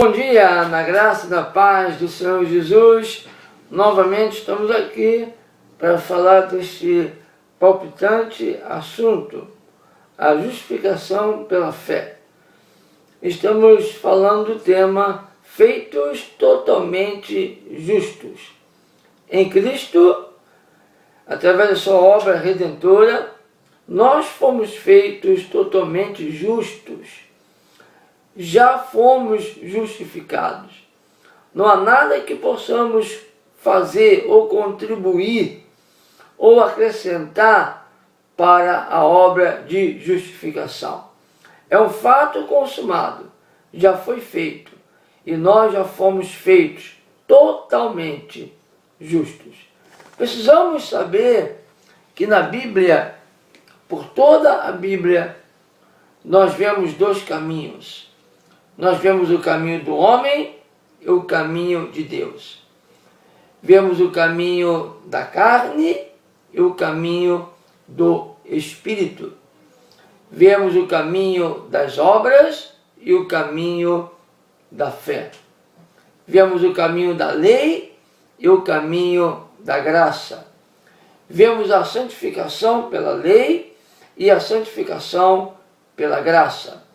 Bom dia, na graça e na paz do Senhor Jesus. Novamente estamos aqui para falar deste palpitante assunto, a justificação pela fé. Estamos falando do tema feitos totalmente justos. Em Cristo, através da sua obra redentora, nós fomos feitos totalmente justos. Já fomos justificados. Não há nada que possamos fazer ou contribuir ou acrescentar para a obra de justificação. É um fato consumado, já foi feito, e nós já fomos feitos totalmente justos. Precisamos saber que na Bíblia, por toda a Bíblia, nós vemos dois caminhos. Nós vemos o caminho do homem e o caminho de Deus. Vemos o caminho da carne e o caminho do Espírito. Vemos o caminho das obras e o caminho da fé. Vemos o caminho da lei e o caminho da graça. Vemos a santificação pela lei e a santificação pela graça.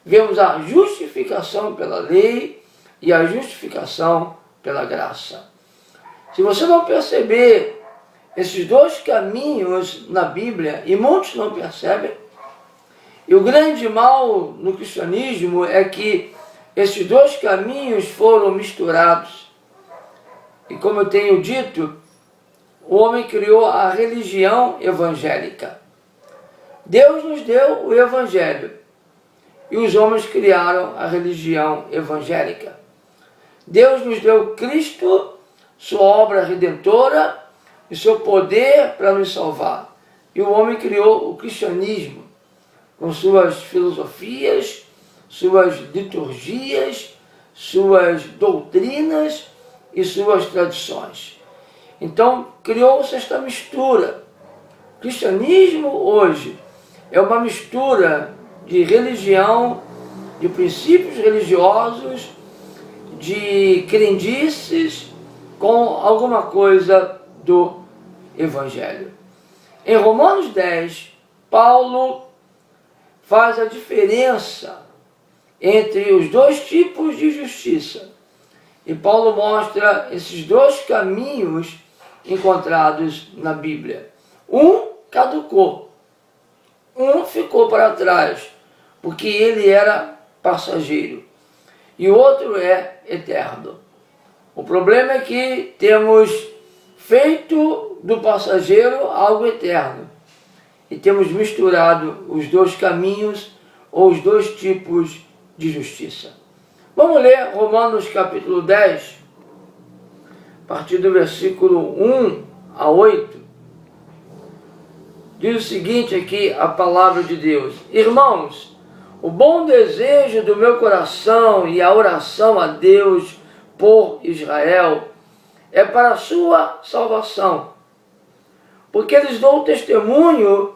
Vemos a justificação pela lei e a justificação pela graça. Se você não perceber esses dois caminhos na Bíblia, e muitos não percebem, e o grande mal no cristianismo é que esses dois caminhos foram misturados. E como eu tenho dito, o homem criou a religião evangélica. Deus nos deu o evangelho. E os homens criaram a religião evangélica. Deus nos deu Cristo, sua obra redentora e seu poder para nos salvar. E o homem criou o cristianismo, com suas filosofias, suas liturgias, suas doutrinas e suas tradições. Então, criou-se esta mistura. O cristianismo hoje é uma mistura de religião, de princípios religiosos, de crendices com alguma coisa do Evangelho. Em Romanos 10, Paulo faz a diferença entre os dois tipos de justiça. E Paulo mostra esses dois caminhos encontrados na Bíblia. Um caducou, um ficou para trás, porque ele era passageiro, e o outro é eterno. O problema é que temos feito do passageiro algo eterno, e temos misturado os dois caminhos, ou os dois tipos de justiça. Vamos ler Romanos capítulo 10, a partir do versículo 1 a 8. Diz o seguinte aqui, a palavra de Deus: Irmãos, o bom desejo do meu coração e a oração a Deus por Israel é para a sua salvação, porque eles dão testemunho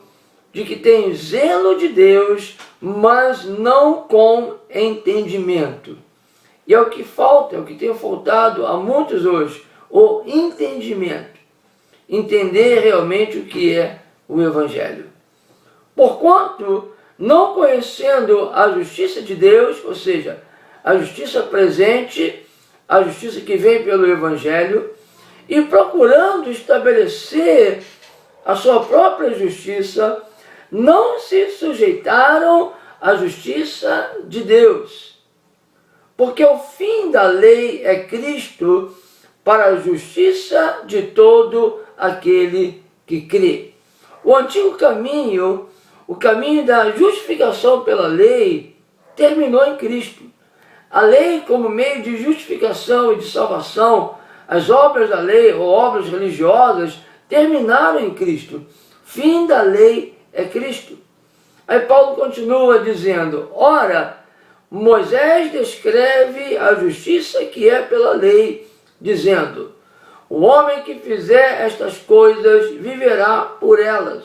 de que têm zelo de Deus, mas não com entendimento. E é o que falta, é o que tem faltado a muitos hoje, o entendimento. Entender realmente o que é o Evangelho. Porquanto, não conhecendo a justiça de Deus, ou seja, a justiça presente, a justiça que vem pelo Evangelho, e procurando estabelecer a sua própria justiça, não se sujeitaram à justiça de Deus. Porque o fim da lei é Cristo para a justiça de todo aquele que crê. O antigo caminho, o caminho da justificação pela lei, terminou em Cristo. A lei, como meio de justificação e de salvação, as obras da lei ou obras religiosas, terminaram em Cristo. Fim da lei é Cristo. Aí Paulo continua dizendo: ora, Moisés descreve a justiça que é pela lei, dizendo: o homem que fizer estas coisas viverá por elas.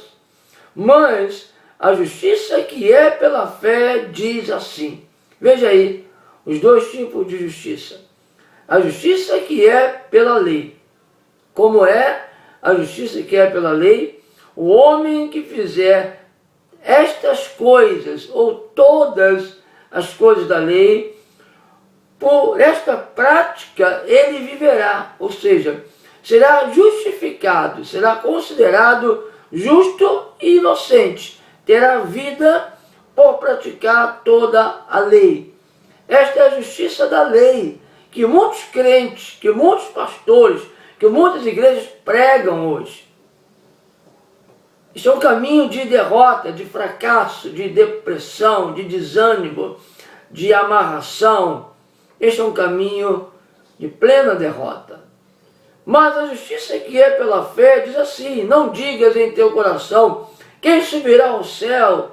Mas a justiça que é pela fé diz assim. Veja aí, os dois tipos de justiça. A justiça que é pela lei. Como é a justiça que é pela lei? O homem que fizer estas coisas, ou todas as coisas da lei, por esta prática ele viverá, ou seja, será justificado, será considerado justo e inocente, terá vida por praticar toda a lei. Esta é a justiça da lei, que muitos crentes, que muitos pastores, que muitas igrejas pregam hoje. Isso é um caminho de derrota, de fracasso, de depressão, de desânimo, de amarração. Este é um caminho de plena derrota. Mas a justiça que é pela fé diz assim: não digas em teu coração, quem subirá ao céu,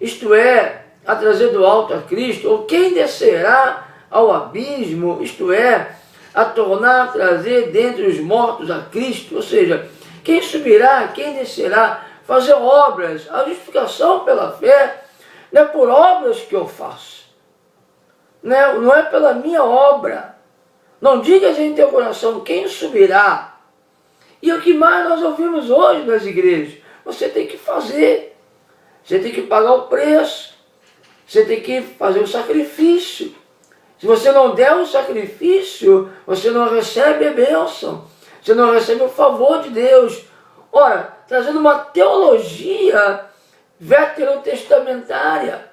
isto é, a trazer do alto a Cristo, ou quem descerá ao abismo, isto é, a tornar a trazer dentre os mortos a Cristo. Ou seja, quem subirá, quem descerá, fazer obras. A justificação pela fé não é por obras que eu faço, não é pela minha obra. Não digas em teu coração quem subirá. E o que mais nós ouvimos hoje nas igrejas? Você tem que fazer, você tem que pagar o preço, você tem que fazer o sacrifício. Se você não der o sacrifício, você não recebe a bênção, você não recebe o favor de Deus. Ora, trazendo uma teologia veterotestamentária,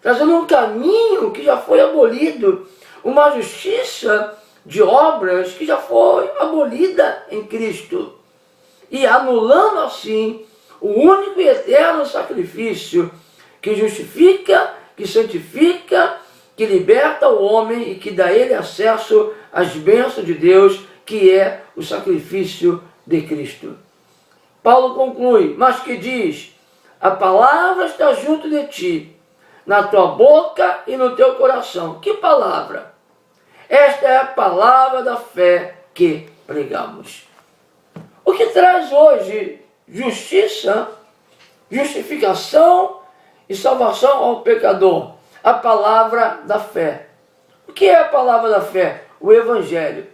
trazendo um caminho que já foi abolido, uma justiça de obras que já foi abolida em Cristo, e anulando assim o único e eterno sacrifício que justifica, que santifica, que liberta o homem e que dá a ele acesso às bênçãos de Deus, que é o sacrifício de Cristo. Paulo conclui, mas que diz: a palavra está junto de ti, na tua boca e no teu coração. Que palavra? Esta é a palavra da fé que pregamos. O que traz hoje justiça, justificação e salvação ao pecador? A palavra da fé. O que é a palavra da fé? O Evangelho.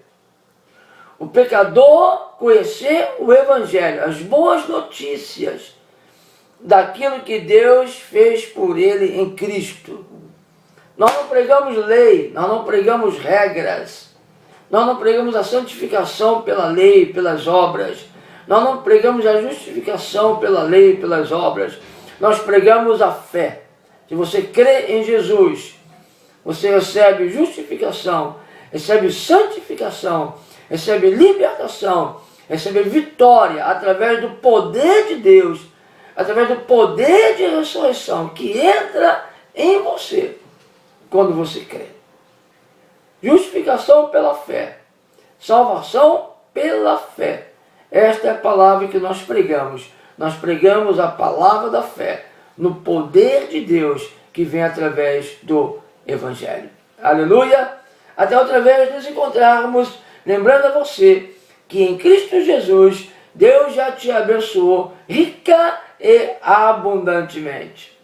O pecador conhecer o Evangelho, as boas notícias daquilo que Deus fez por ele em Cristo. Nós não pregamos lei, nós não pregamos regras, nós não pregamos a santificação pela lei, pelas obras, nós não pregamos a justificação pela lei, pelas obras, nós pregamos a fé. Se você crê em Jesus, você recebe justificação, recebe santificação, recebe libertação, recebe vitória através do poder de Deus, através do poder de ressurreição que entra em você quando você crê. Justificação pela fé, salvação pela fé. Esta é a palavra que nós pregamos. Nós pregamos a palavra da fé no poder de Deus que vem através do Evangelho. Aleluia! Até outra vez nos encontrarmos, lembrando a você que em Cristo Jesus Deus já te abençoou rica e abundantemente.